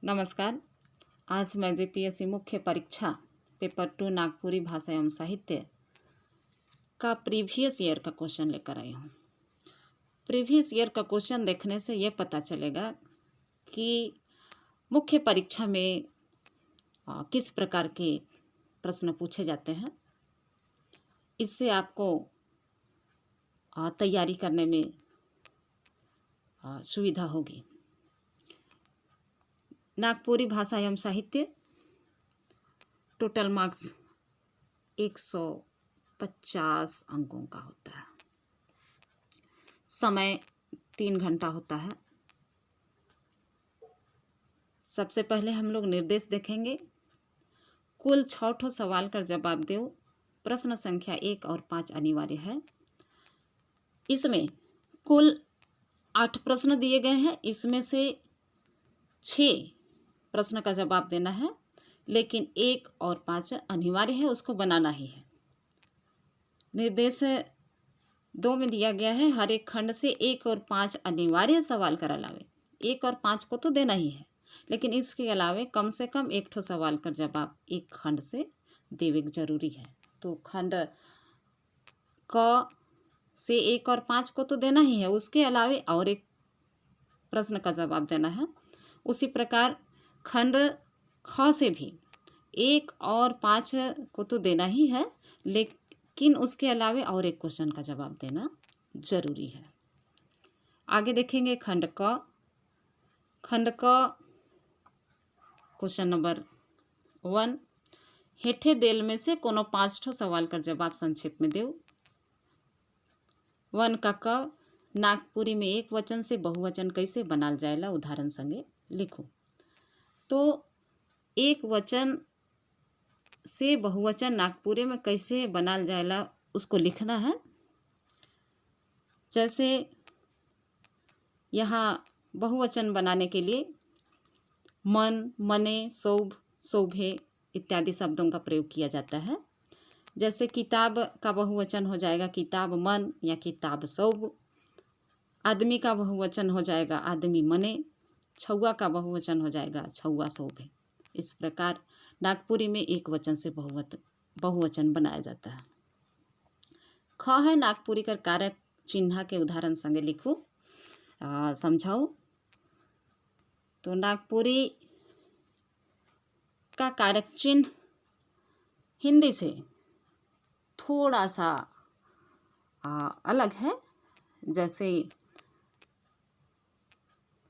नमस्कार। आज मैं जेपीएससी मुख्य परीक्षा पेपर 2 नागपुरी भाषा एवं साहित्य का प्रीवियस ईयर का क्वेश्चन लेकर आई हूँ। प्रीवियस ईयर का क्वेश्चन देखने से ये पता चलेगा कि मुख्य परीक्षा में किस प्रकार के प्रश्न पूछे जाते हैं। इससे आपको तैयारी करने में सुविधा होगी। नागपुरी भाषा एवं साहित्य टोटल मार्क्स 150 अंकों का होता है। समय 3 घंटा होता है। सबसे पहले हम लोग निर्देश देखेंगे। कुल 6 सवाल का जवाब दो। प्रश्न संख्या 1 और 5 अनिवार्य है। इसमें कुल 8 प्रश्न दिए गए हैं। इसमें से 6 प्रश्न का जवाब देना है, लेकिन 1 और 5 अनिवार्य है, उसको बनाना ही है। निर्देश 2 में दिया गया है, हर एक खंड से 1 और 5 अनिवार्य सवाल कर अलावे 1 और 5 को तो देना ही है, लेकिन इसके अलावे कम से कम 1 सवाल का जवाब एक खंड से देवे जरूरी है। तो खंड क से 1 और 5 को तो देना ही है, उसके अलावे और एक प्रश्न का जवाब देना है। उसी प्रकार खंड ख से भी 1 और 5 को तो देना ही है, लेकिन उसके अलावे और एक क्वेश्चन का जवाब देना जरूरी है। आगे देखेंगे खंड क। खंड क क्वेश्चन नंबर 1, हेठे देल में से कोनो 5 सवाल का जवाब संक्षेप में देव। 1 का क, नागपुरी में एक वचन से बहुवचन कैसे बनाल जाएला उदाहरण संगे लिखो। तो एक वचन से बहुवचन नागपुरी में कैसे बनाल जाएला उसको लिखना है। जैसे यहाँ बहुवचन बनाने के लिए मन, मने, सौभ, सौभे इत्यादि शब्दों का प्रयोग किया जाता है। जैसे किताब का बहुवचन हो जाएगा किताब मन या किताब सौभ। आदमी का बहुवचन हो जाएगा आदमी मने। छौआ का बहुवचन हो जाएगा छौआ सौभे। इस प्रकार नागपुरी में एक वचन से बहुवचन बनाया जाता है। ख है नागपुरी का कारक चिन्ह के उदाहरण संगे लिखो, समझाओ। तो नागपुरी का कारक चिन्ह हिंदी से थोड़ा सा अलग है। जैसे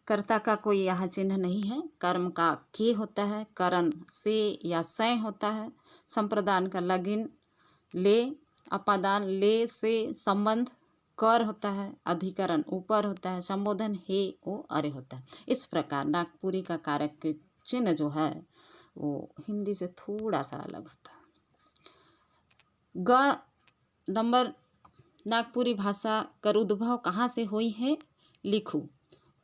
कर्ता का कोई यहाँ चिन्ह नहीं है, कर्म का के होता है, करण से या सै होता है, संप्रदान का लगिन ले, अपादान ले से, संबंध कर होता है, अधिकरण ऊपर होता है, संबोधन हे ओ अरे होता है। इस प्रकार नागपुरी का कारक के चिन्ह जो है वो हिंदी से थोड़ा सा अलग होता है। ग नंबर, नागपुरी भाषा कर उद्भव कहाँ से हुई है लिखो।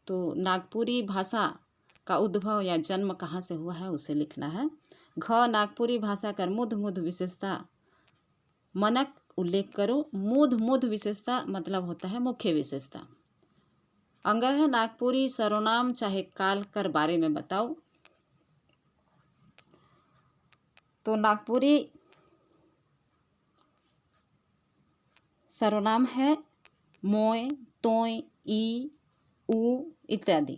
तो नागपुरी भाषा का उद्भव या जन्म कहाँ से हुआ है उसे लिखना है। घ नागपुरी भाषा कर मुध विशेषता मनक उल्लेख करो। मुध विशेषता मतलब होता है मुख्य विशेषता। अंग है नागपुरी सर्वनाम चाहे काल कर बारे में बताओ। तो नागपुरी सर्वनाम है मोय, तोय, ई, उ इत्यादि।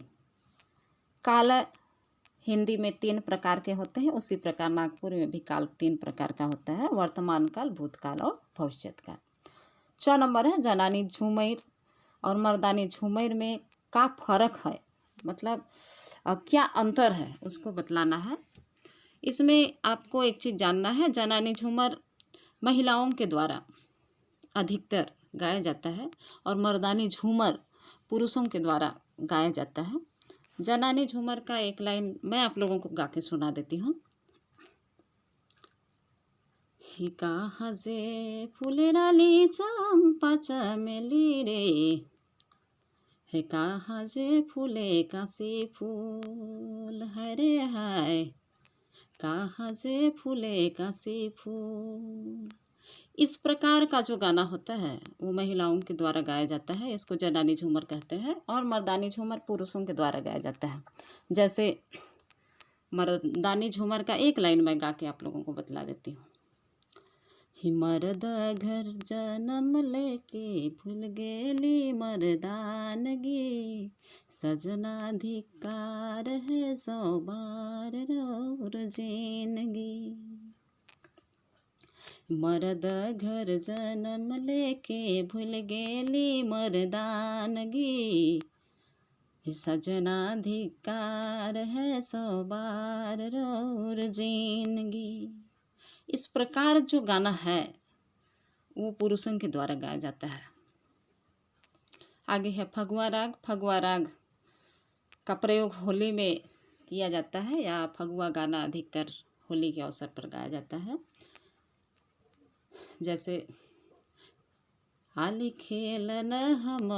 काल हिंदी में 3 प्रकार के होते हैं, उसी प्रकार नागपुरी में भी काल 3 प्रकार का होता है, वर्तमान काल, भूतकाल और भविष्यत काल। 6 नंबर है जनानी झूमर और मर्दानी झूमर में का फर्क है, मतलब क्या अंतर है उसको बतलाना है। इसमें आपको एक चीज़ जानना है, जनानी झूमर महिलाओं के द्वारा अधिकतर गाया जाता है और मर्दानी झूमर पुरुषों के द्वारा गाया जाता है। जनानी झूमर का एक लाइन मैं आप लोगों को गा के सुना देती हूँ। ही कहाँ जे फुलेराली चंपा चमेली रे, हे कहाँ जे फूले काशी फूल, हरे हाय कहाँ जे फूले काशी फूल। इस प्रकार का जो गाना होता है वो महिलाओं के द्वारा गाया जाता है, इसको जनानी झूमर कहते हैं। और मर्दानी झूमर पुरुषों के द्वारा गाया जाता है। जैसे मर्दानी झूमर का एक लाइन मैं गा के आप लोगों को बतला देती हूँ। ही मर्द घर जन्म लेके भूल गेली मर्दानगी, सजना धिक्कार है 100 बार और जिंदगी। मर्द घर जन्म लेके भूल गेली मर्दानगी, सजना धिक्कार है 100 बार और जिंदगी। इस प्रकार जो गाना है वो पुरुषों के द्वारा गाया जाता है। आगे है फगुआ राग। फगुआ राग का प्रयोग होली में किया जाता है या फगुआ गाना अधिकतर होली के अवसर पर गाया जाता है। जैसे आली खेलन हम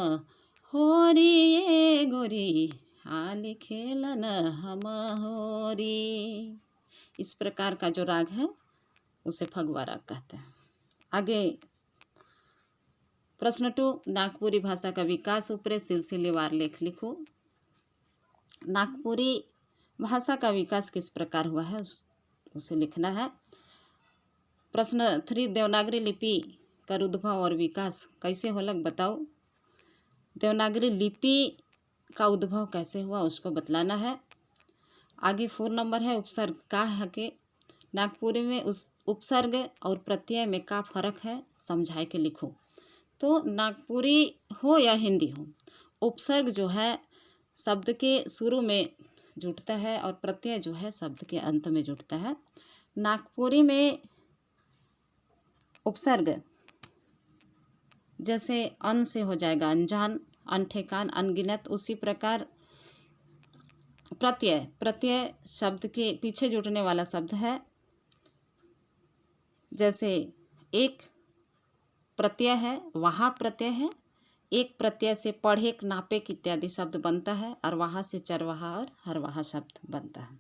होरी ये गोरी, आली खेलन हम होरी। इस प्रकार का जो राग है उसे फगुआ राग कहते हैं। आगे प्रश्न 2, नागपुरी भाषा का विकास ऊपरे सिलसिलेवार लेख लिखो। नागपुरी भाषा का विकास किस प्रकार हुआ है उसे लिखना है। प्रश्न 3, देवनागरी लिपि का उद्भव और विकास कैसे होलक बताओ। देवनागरी लिपि का उद्भव कैसे हुआ उसको बतलाना है। आगे 4 नंबर है उपसर्ग का है के नागपुरी में उस उपसर्ग और प्रत्यय में का फर्क है समझाए के लिखो। तो नागपुरी हो या हिंदी हो, उपसर्ग जो है शब्द के शुरू में जुड़ता है और प्रत्यय जो है शब्द के अंत में जुड़ता है। नागपुरी में उपसर्ग जैसे अन से हो जाएगा अनजान, अनठेकान, अनगिनत, उसी प्रकार प्रत्यय शब्द के पीछे जुड़ने वाला शब्द है। जैसे एक प्रत्यय है, वहाँ प्रत्यय है, एक प्रत्यय से पढ़ेक, नापेक इत्यादि शब्द बनता है और वहाँ से चरवाहा और हरवाहा शब्द बनता है।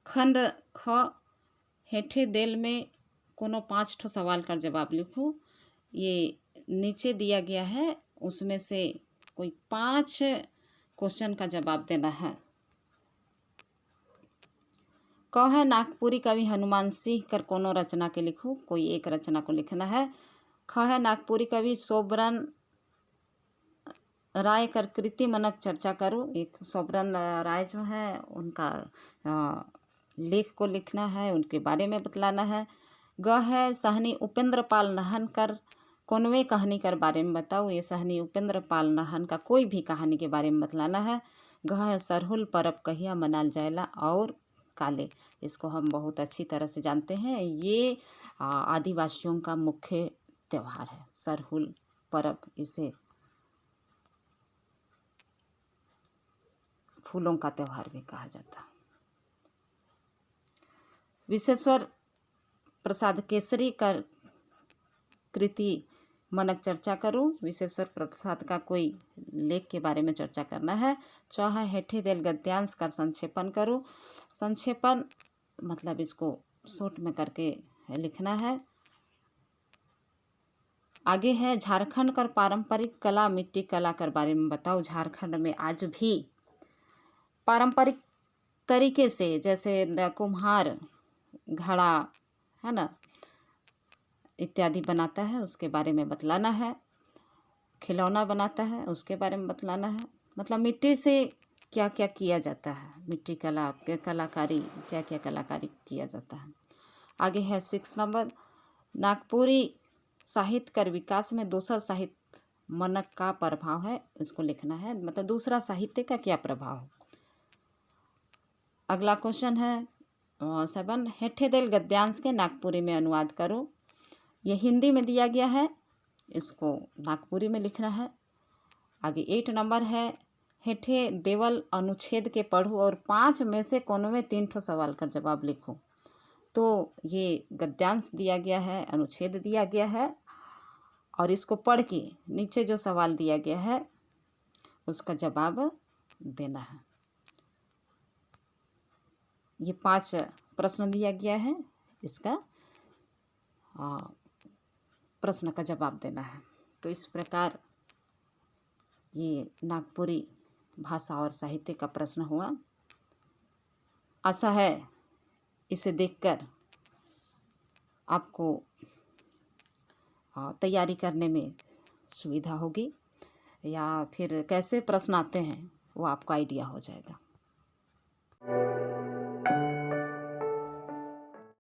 खंड ख हेठे देल में कोनो 5 ठो सवाल का जवाब लिखो। ये नीचे दिया गया है उसमें से कोई 5 क्वेश्चन का जवाब देना है। क है नागपुरी कवि हनुमान सिंह कर कोनो रचना के लिखो, कोई एक रचना को लिखना है। ख है नागपुरी कवि सोबरन राय कर कृति मनक चर्चा करो। एक सोबरन राय जो है उनका लेख को लिखना है, उनके बारे में बतलाना है। ग है सहनी उपेंद्र पाल नहन कर कौनवे कहानी कर बारे में बताओ। ये सहनी उपेंद्र पाल नहन का कोई भी कहानी के बारे में बतलाना है। घ है सरहुल परब कहिया मनाल जाएला और काले, इसको हम बहुत अच्छी तरह से जानते हैं। ये आदिवासियों का मुख्य त्यौहार है सरहुल परब, इसे फूलों का त्यौहार भी कहा जाता है। विश्वेश्वर प्रसाद केसरी कर कृति मनक चर्चा करो। विश्वेश्वर प्रसाद का कोई लेख के बारे में चर्चा करना है। च है हेठे देल गद्यांश का संक्षेपण करो। संक्षेपण मतलब इसको शॉर्ट में करके लिखना है। आगे है झारखंड कर पारंपरिक कला मिट्टी कला कर बारे में बताओ। झारखंड में आज भी पारंपरिक तरीके से जैसे कुम्हार घड़ा है ना इत्यादि बनाता है, उसके बारे में बतलाना है। खिलौना बनाता है, उसके बारे में बतलाना है। मतलब मिट्टी से क्या क्या किया जाता है, मिट्टी कलाकारी क्या क्या कलाकारी किया जाता है। आगे है 6 नंबर नागपुरी साहित्य कर विकास में दूसरा साहित्य मनक का प्रभाव है, इसको लिखना है। मतलब दूसरा साहित्य का क्या प्रभाव है। अगला क्वेश्चन है 7 हेठे देल गद्यांश के नागपुरी में अनुवाद करो। यह हिंदी में दिया गया है, इसको नागपुरी में लिखना है। आगे 8 नंबर है हेठे देवल अनुच्छेद के पढ़ो और 5 में से कोनो में 3 ठो सवाल का जवाब लिखो। तो ये गद्यांश दिया गया है, अनुच्छेद दिया गया है और इसको पढ़ के नीचे जो सवाल दिया गया है उसका जवाब देना है। ये 5 प्रश्न दिया गया है, इसका प्रश्न का जवाब देना है। तो इस प्रकार ये नागपुरी भाषा और साहित्य का प्रश्न हुआ। आशा है इसे देखकर आपको तैयारी करने में सुविधा होगी, या फिर कैसे प्रश्न आते हैं वो आपको आइडिया हो जाएगा।